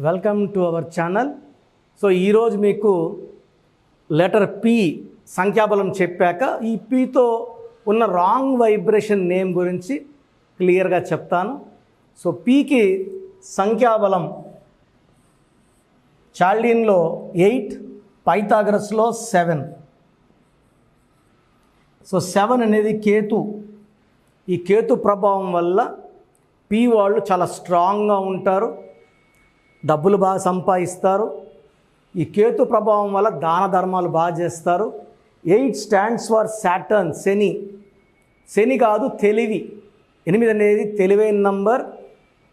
Welcome to our channel. So ఈరోజు మీకు letter P సంఖ్యాబలం చెప్పాక ఈ పితో ఉన్న రాంగ్ వైబ్రేషన్ నేమ్ గురించి క్లియర్గా చెప్తాను. సో పికి సంఖ్యాబలం చాల్డీన్లో 8, పైథాగరస్లో 7. సో 7 అనేది కేతు. ఈ కేతు ప్రభావం వల్ల పి వాళ్ళు చాలా స్ట్రాంగ్గా ఉంటారు, డబ్బులు బాగా సంపాదిస్తారు. ఈ కేతు ప్రభావం వల్ల దాన ధర్మాలు బాగా చేస్తారు. 8 స్టాండ్స్ ఫర్ సాటర్న్, శని. శని కాదు, తెలివి. 8 అనేది తెలివైన నంబర్,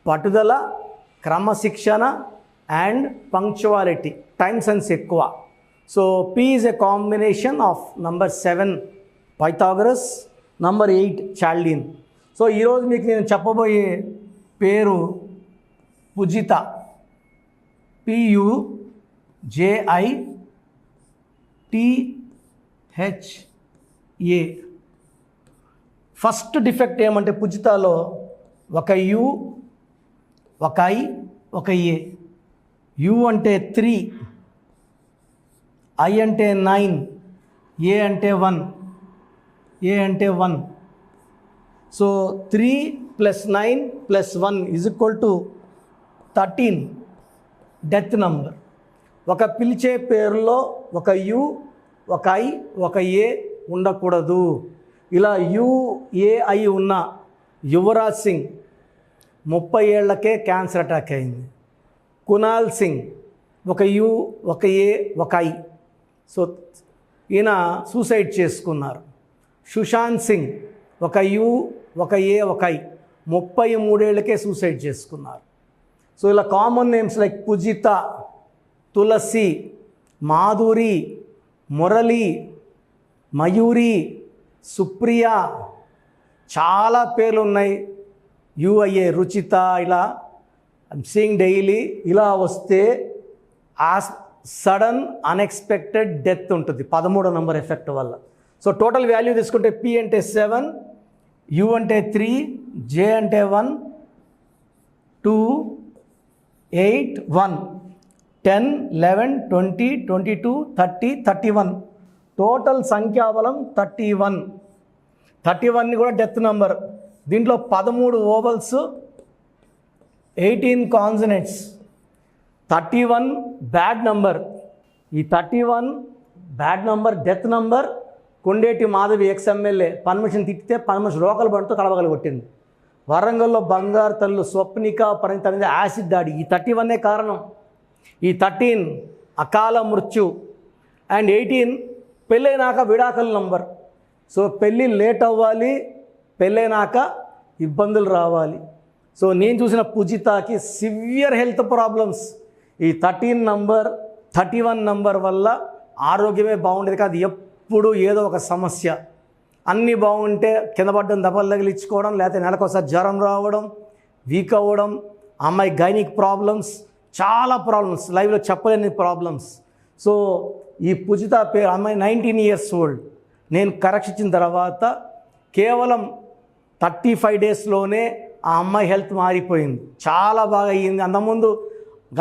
పట్టుదల, క్రమశిక్షణ అండ్ పంక్చువాలిటీ, టైం సెన్స్ ఎక్కువ. So P is a combination of number 7 Pythagoras, number 8 చాల్డీన్. So ఈరోజు మీకు నేను చెప్పబోయే పేరు పుజిత, PUJITHA. ఫస్ట్ డిఫెక్ట్ ఏమంటే పుజితాలో ఒక యు, ఒక ఐ, ఒక ఏ. యు అంటే 3, ఐ అంటే 9, ఏ అంటే 1, ఏ అంటే 1. So 3 + 9 + 1 = 13 death number. ఒక పిలిచే పేరులో ఒక యు, ఒక ఐ, ఒక ఏ ఉండకూడదు. ఇలా యు, ఏ, ఐ ఉన్న యువరాజ్ సింగ్ 30 ఏళ్లకే క్యాన్సర్ అటాక్ అయింది. కునాల్ సింగ్ ఒక యు, ఒక ఏ, ఒక ఐ. సో ఈయన సూసైడ్ చేసుకున్నారు. సుశాంత్ సింగ్ ఒక యు, ఒక ఏ, ఒక ఐ, 33 ఏళ్లకే సూసైడ్ చేసుకున్నారు. సో ఇలా కామన్ నేమ్స్ లైక్ పుజిత, తులసి, మాధురి, మురళి, మయూరి, సుప్రియ, చాలా పేర్లు ఉన్నాయి. యుఐఏ, రుచిత, ఇలా సీయింగ్ డైలీ. ఇలా వస్తే ఆ సడన్ అన్ఎక్స్పెక్టెడ్ డెత్ ఉంటుంది 13వ నంబర్ ఎఫెక్ట్ వల్ల. సో టోటల్ వాల్యూ తీసుకుంటే పి అంటే 7, యు అంటే 3, జే అంటే 1, 2, 8, 1, 10, 11, 20, 22, 30, 31. టోటల్ సంఖ్యాబలం 31. 31 కూడా డెత్ నంబర్. దీంట్లో 13 ఓవల్స్, 18 కాన్సనెంట్స్. 31 bad number. ఈ 31 bad number, death number. Kondeti Madhavi ex MLA permission తిట్టితే పర్మిషన్ రోకలు బండితో తలవగలు కొట్టింది. వరంగల్లో బంగారు తల్లు స్వప్నిక పరిణిత మీద యాసిడ్ దాడి. ఈ 31 కారణం. ఈ 13 అకాల మృత్యు అండ్ 18 పెళ్ళైనాక విడాకుల నంబర్. సో పెళ్ళి లేట్ అవ్వాలి, పెళ్ళైనాక ఇబ్బందులు రావాలి. సో నేను చూసిన పుజితాకి సివియర్ హెల్త్ ప్రాబ్లమ్స్ ఈ 13 నంబర్, 31 నంబర్ వల్ల ఆరోగ్యమే బాగుండేది కాదు. ఎప్పుడు ఏదో ఒక సమస్య. అన్నీ బాగుంటే కింద పడ్డం, దెబ్బలు తగిలించుకోవడం, లేకపోతే నెలకోసారి జ్వరం రావడం, వీక్ అవ్వడం, అమ్మాయి గైనిక్ ప్రాబ్లమ్స్, చాలా ప్రాబ్లమ్స్, లైవ్లో చెప్పలేని ప్రాబ్లమ్స్. సో ఈ పుజిత పేరు, అమ్మాయి 19 years old. నేను కరెక్ట్ ఇచ్చిన తర్వాత కేవలం 35 daysలోనే ఆ అమ్మాయి హెల్త్ మారిపోయింది, చాలా బాగా అయ్యింది. అంతకుముందు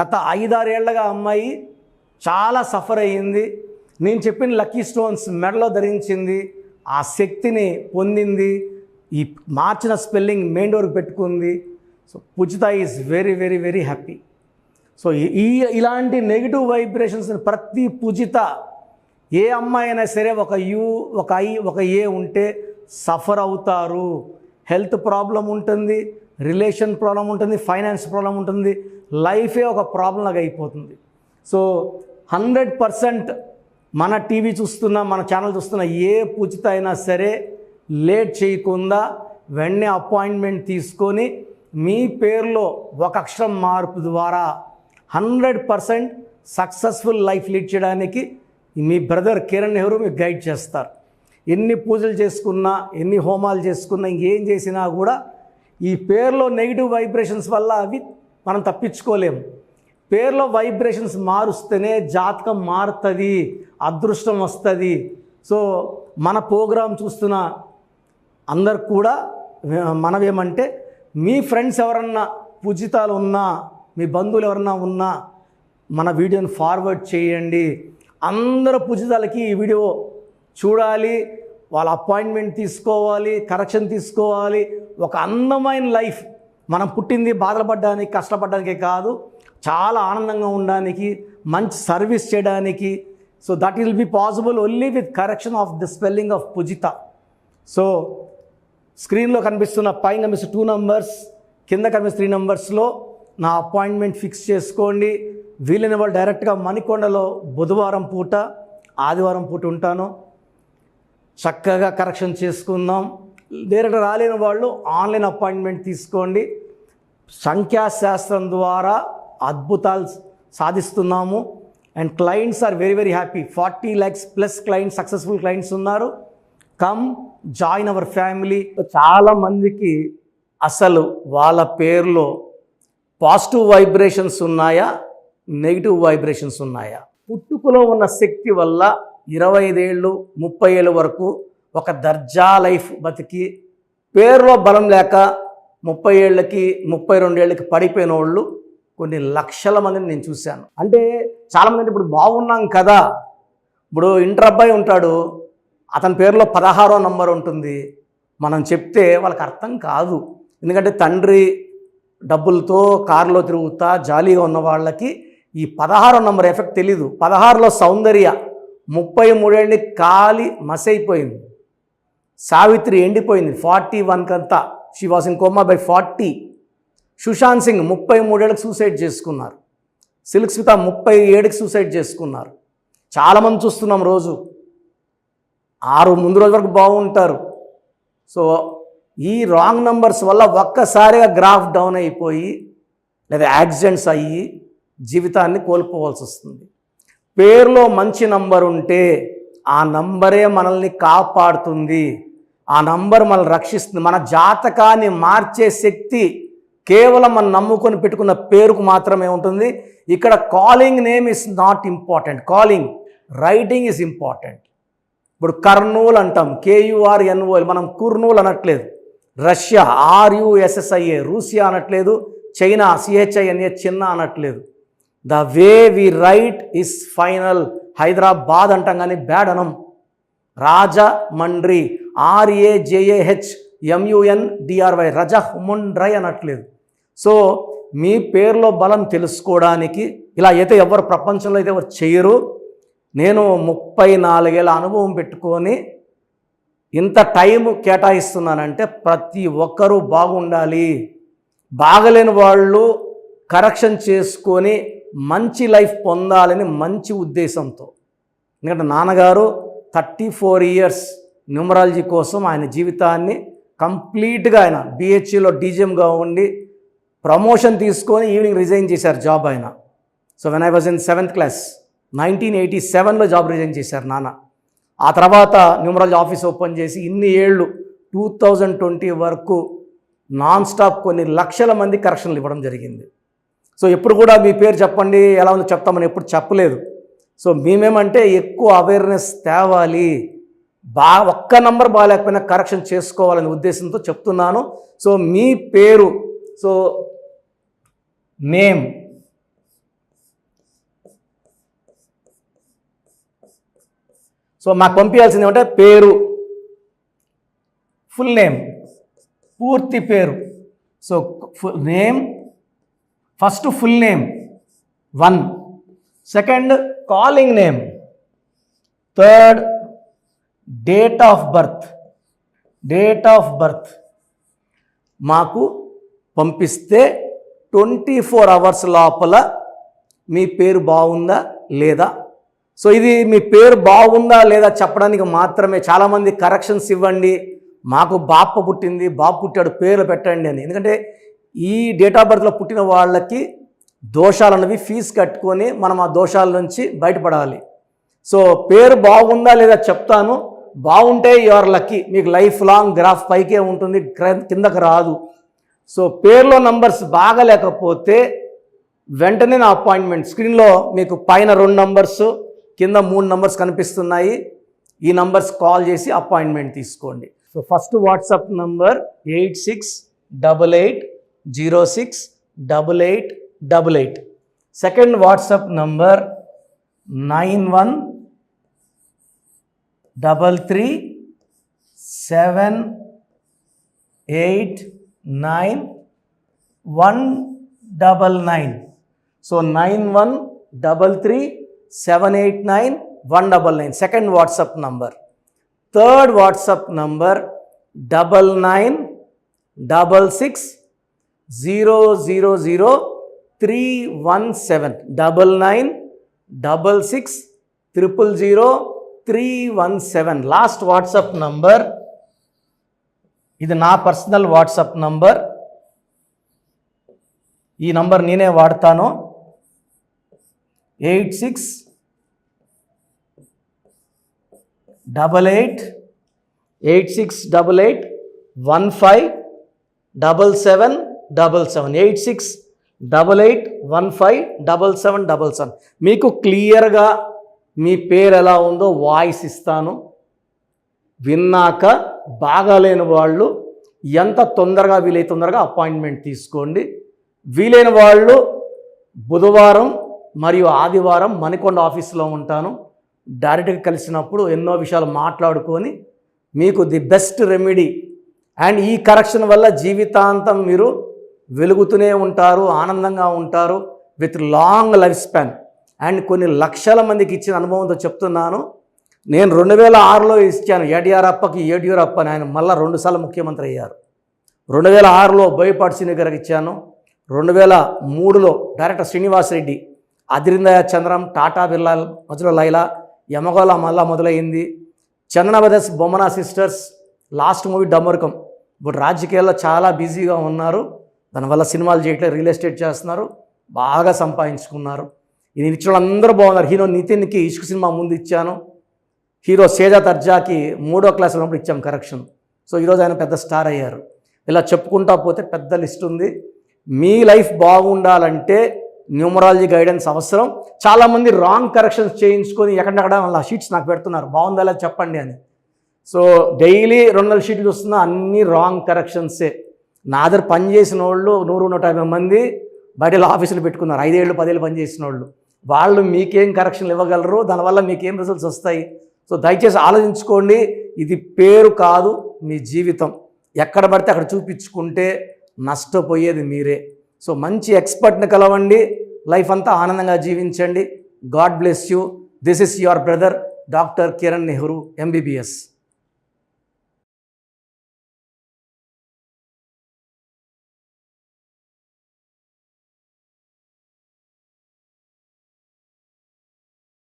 గత 5-6 ఏళ్లుగా అమ్మాయి చాలా సఫర్ అయ్యింది. నేను చెప్పిన లక్కీ స్టోన్స్ మెడలో ధరించింది, ఆ శక్తిని పొందింది. ఈ మార్చిన స్పెల్లింగ్ మెయిన్ డోర్కి పెట్టుకుంది. So Pujitha is very very very happy. So ఇలాంటి నెగిటివ్ వైబ్రేషన్స్ ప్రతి పుజిత, ఏ అమ్మాయి అయినా సరే ఒక యు, ఒక ఐ, ఒక ఏ ఉంటే సఫర్ అవుతారు. హెల్త్ ప్రాబ్లం ఉంటుంది, రిలేషన్ ప్రాబ్లం ఉంటుంది, ఫైనాన్స్ ప్రాబ్లం ఉంటుంది, లైఫే ఒక ప్రాబ్లం లాగా అయిపోతుంది. సో 100% మన టీవీ చూస్తున్న, మన ఛానల్ చూస్తున్న ఏ పుజిత అయినా సరే లేట్ చేయకుండా వెంటనే అపాయింట్మెంట్ తీసుకొని మీ పేరులో ఒక అక్షరం మార్పు ద్వారా 100% సక్సెస్ఫుల్ లైఫ్ లీడ్ చేయడానికి మీ బ్రదర్ కిరణ్ నెహ్రూ మీకు గైడ్ చేస్తారు. ఎన్ని పూజలు చేసుకున్నా, ఎన్ని హోమాలు చేసుకున్నా, ఇంకేం చేసినా కూడా ఈ పేరులో నెగిటివ్ వైబ్రేషన్స్ వల్ల అవి మనం తప్పించుకోలేము. పేరులో వైబ్రేషన్స్ మారుస్తేనే జాతకం మారుతుంది, అదృష్టం వస్తుంది. సో మన ప్రోగ్రాం చూస్తున్న అందరు కూడా మనమేమంటే, మీ ఫ్రెండ్స్ ఎవరన్నా పూజితాలు ఉన్నా మీ బంధువులు ఎవరన్నా ఉన్నా మన వీడియోని ఫార్వర్డ్ చేయండి. అందరూ పూజితాలకి ఈ వీడియో చూడాలి, వాళ్ళ అపాయింట్మెంట్ తీసుకోవాలి, కరెక్షన్ తీసుకోవాలి. ఒక అందమైన లైఫ్, మనం పుట్టింది బాధలు పడడానికి కష్టపడడానికే కాదు, చాలా ఆనందంగా ఉండడానికి, మంచి సర్వీస్ చేయడానికి. So that will be possible only with correction of the spelling of Poojitha. So స్క్రీన్లో కనిపిస్తున్న పైన కనిపిస్తున్న 2 numbers, కింద కనిపిస్తున్న 3 numbers నా అపాయింట్మెంట్ ఫిక్స్ చేసుకోండి. వీలైన వాళ్ళు డైరెక్ట్గా మణికొండలో బుధవారం పూట, ఆదివారం పూట ఉంటాను. చక్కగా కరెక్షన్ చేసుకుందాం. డైరెక్ట్ రాలేని వాళ్ళు ఆన్లైన్ అపాయింట్మెంట్ తీసుకోండి. సంఖ్యాశాస్త్రం ద్వారా అద్భుతాలు సాధిస్తున్నాము. And clients are very very happy. 40 lakhs plus clients, successful clients ఉన్నారు. Come join our family. చాలామందికి అసలు వాళ్ళ పేరులో పాజిటివ్ వైబ్రేషన్స్ ఉన్నాయా, నెగిటివ్ వైబ్రేషన్స్ ఉన్నాయా? పుట్టుకలో ఉన్న శక్తి వల్ల 25 ఏళ్ళు 30 ఏళ్ళ వరకు ఒక దర్జా లైఫ్ బతికి, పేరులో బలం లేక 30 ఏళ్ళకి 32 ఏళ్ళకి పడిపోయిన వాళ్ళు కొన్ని లక్షల మందిని నేను చూశాను. అంటే చాలామంది అంటే ఇప్పుడు బాగున్నాం కదా, ఇప్పుడు ఇంటర్ అబ్బాయి ఉంటాడు, అతని పేరులో 16వ నంబర్ ఉంటుంది. మనం చెప్తే వాళ్ళకి అర్థం కాదు. ఎందుకంటే తండ్రి డబ్బులతో కారులో తిరుగుతా జాలీగా ఉన్న వాళ్ళకి ఈ 16వ నంబర్ ఎఫెక్ట్ తెలీదు. 16లో సౌందర్య 33 ఏళ్ళకి కాలి మసైపోయింది. సావిత్రి ఎండిపోయింది 41 కంతా, she was in coma by 40. Sushant Singh 33 ఏళ్ళకి సూసైడ్ చేసుకున్నారు. సిల్క్ స్మిత 37కి సూసైడ్ చేసుకున్నారు. చాలామంది చూస్తున్నాం రోజు. 6 ముందు రోజు వరకు బాగుంటారు. సో ఈ రాంగ్ నంబర్స్ వల్ల ఒక్కసారిగా గ్రాఫ్ డౌన్ అయిపోయి లేదా యాక్సిడెంట్స్ అయ్యి జీవితాన్ని కోల్పోవాల్సి వస్తుంది. పేరులో మంచి నంబర్ ఉంటే ఆ నంబరే మనల్ని కాపాడుతుంది, ఆ నంబర్ మనల్ని రక్షిస్తుంది. మన జాతకాన్ని మార్చే శక్తి కేవలం మనం నమ్ముకొని పెట్టుకున్న పేరుకు మాత్రమే ఉంటుంది. ఇక్కడ calling name is not important, calling writing is important. ఇప్పుడు కర్నూలు అంటాం, KURNOL, మనం కుర్నూలు అనట్లేదు. రష్యా RUSSIA, రూసియా అనట్లేదు. చైనా CHINA, చిన్న అనట్లేదు. The way we write is final. Hyderabad అంటాం కానీ బ్యాడ్ అనం. రాజమండ్రి RAJAHMUNDRY, రజముండ్రై అనట్లేదు. సో మీ పేరులో బలం తెలుసుకోవడానికి ఇలా అయితే ఎవరు ప్రపంచంలో అయితే ఎవరు చేయరు. నేను 34 ఏళ్ళ అనుభవం పెట్టుకొని ఇంత టైం కేటాయిస్తున్నానంటే ప్రతి ఒక్కరూ బాగుండాలి. బాగలేని వాళ్ళు కరెక్షన్ చేసుకొని మంచి లైఫ్ పొందాలని మంచి ఉద్దేశంతో. ఎందుకంటే నాన్నగారు 34 years న్యూమరాలజీ కోసం ఆయన జీవితాన్ని కంప్లీట్గా ఆయన BHEలో DGMగా ఉండి ప్రమోషన్ తీసుకొని ఈవినింగ్ రిజైన్ చేశారు జాబ్ ఆయన. So when I was in 7th class 1987లో జాబ్ రిజైన్ చేశారు నాన్న. ఆ తర్వాత న్యూమరాలజీ ఆఫీస్ ఓపెన్ చేసి ఇన్ని ఏళ్ళు 2020 వరకు నాన్ స్టాప్ కొన్ని లక్షల మంది కరెక్షన్లు ఇవ్వడం జరిగింది. సో ఎప్పుడు కూడా మీ పేరు చెప్పండి ఎలా ఉందో చెప్తామని ఎప్పుడు చెప్పలేదు. సో మేమేమంటే ఎక్కువ అవేర్నెస్ తేవాలి, ఒక్క నంబర్ బాగాలేకపోయినా కరెక్షన్ చేసుకోవాలనే ఉద్దేశంతో చెప్తున్నాను. సో మీ పేరు, సో నేమ్, సో మాకు పంపించాల్సింది ఏమంటే పేరు, ఫుల్ నేమ్, పూర్తి పేరు. So name first full name 1, second calling name, third date of birth మాకు పంపిస్తే 24 hours లోపల మీ పేరు బాగుందా లేదా. సో ఇది మీ పేరు బాగుందా లేదా చెప్పడానికి మాత్రమే. చాలామంది కరెక్షన్స్ ఇవ్వండి, మాకు బాప పుట్టింది, బాబు పుట్టాడు, పేర్లు పెట్టండి అని. ఎందుకంటే ఈ డేట్ ఆఫ్ బర్త్లో పుట్టిన వాళ్ళకి దోషాలు అన్నవి ఫీజు కట్టుకొని మనం ఆ దోషాల నుంచి బయటపడాలి. సో పేరు బాగుందా లేదా చెప్తాను. బాగుంటే యువర్ లక్కీ, మీకు లైఫ్ లాంగ్ గ్రాఫ్ పైకే ఉంటుంది, కిందకు రాదు. సో పేరులో నంబర్స్ బాగలేకపోతే వెంటనే నా అపాయింట్మెంట్, స్క్రీన్లో మీకు పైన 2 numbers కింద 3 numbers కనిపిస్తున్నాయి. ఈ నంబర్స్ కాల్ చేసి అపాయింట్మెంట్ తీసుకోండి. So first WhatsApp number 8688068888 88. Second WhatsApp number 9133789199. So 9133789199. Second WhatsApp number. Third WhatsApp number 9966000317. 9966000317. Last WhatsApp number, ఇది నా పర్సనల్ వాట్సాప్ నంబర్. ఈ నంబర్ నేనే వాడతాను. 8688157777. 8688157777. మీకు క్లియర్గా మీ పేరు ఎలా ఉందో వాయిస్ ఇస్తాను. విన్నాక బాగాలేని వాళ్ళు ఎంత తొందరగా వీలైతే తొందరగా అపాయింట్మెంట్ తీసుకోండి. వీలైన వాళ్ళు బుధవారం మరియు ఆదివారం మణికొండ ఆఫీస్లో ఉంటాను. డైరెక్ట్గా కలిసినప్పుడు ఎన్నో విషయాలు మాట్లాడుకొని మీకు ది బెస్ట్ రెమెడీ అండ్ ఈ కరెక్షన్ వల్ల జీవితాంతం మీరు వెలుగుతూనే ఉంటారు, ఆనందంగా ఉంటారు, with long life span. And కొన్ని లక్షల మందికి ఇచ్చిన అనుభవంతో చెప్తున్నాను. నేను 2006లో ఇచ్చాను యడ్యూరప్ప అని. ఆయన మళ్ళీ 2 సార్లు ముఖ్యమంత్రి అయ్యారు. 2006లో బోయపాటి శ్రీని గారికి ఇచ్చాను. 2003లో డైరెక్టర్ శ్రీనివాస్ రెడ్డి, అదిరిందయ చంద్రం, టాటా బిర్లా మధ్యలో లైలా, యమగోళ మళ్ళా మొదలైంది. Chandana brothers, Bommana sisters, last movie Damarukam. ఇప్పుడు రాజకీయాల్లో చాలా బిజీగా ఉన్నారు, దానివల్ల సినిమాలు చేయట్లేదు, రియల్ ఎస్టేట్ చేస్తున్నారు, బాగా సంపాదించుకున్నారు. ఇది ఇచ్చిన వాళ్ళందరూ బాగున్నారు. హీరో నితిన్కి ఇష్క్ సినిమా ముందు ఇచ్చాను. హీరో సేజా తర్జాకి 3వ క్లాస్ ఉన్నప్పుడు ఇచ్చాం కరెక్షన్. సో ఈరోజు ఆయన పెద్ద స్టార్ అయ్యారు. ఇలా చెప్పుకుంటా పోతే పెద్ద లిస్ట్ ఉంది. మీ లైఫ్ బాగుండాలంటే న్యూమరాలజీ గైడెన్స్ అవసరం. చాలామంది రాంగ్ కరెక్షన్స్ చేయించుకొని ఎక్కడెక్కడ వాళ్ళ షీట్స్ నాకు పెడుతున్నారు, బాగుందా లేదా చెప్పండి అని. సో డైలీ 200 షీట్లు చూస్తున్నా, అన్నీ రాంగ్ కరెక్షన్సే. నా దగ్గర పనిచేసిన వాళ్ళు 100-150 మంది బయట ఆఫీసులు పెట్టుకున్నారు, 5 ఏళ్ళు 10 ఏళ్ళు పనిచేసిన వాళ్ళు. వాళ్ళు మీకేం కరెక్షన్లు ఇవ్వగలరు, దానివల్ల మీకేం రిజల్ట్స్ వస్తాయి. సో దయచేసి ఆలోచించుకోండి. ఇది పేరు కాదు, మీ జీవితం. ఎక్కడ పడితే అక్కడ చూపించుకుంటే నష్టపోయేది మీరే. సో మంచి ఎక్స్పర్ట్ని కలవండి, లైఫ్ అంతా ఆనందంగా జీవించండి. God bless you. This is your brother doctor Kiran Nehru, MBBS.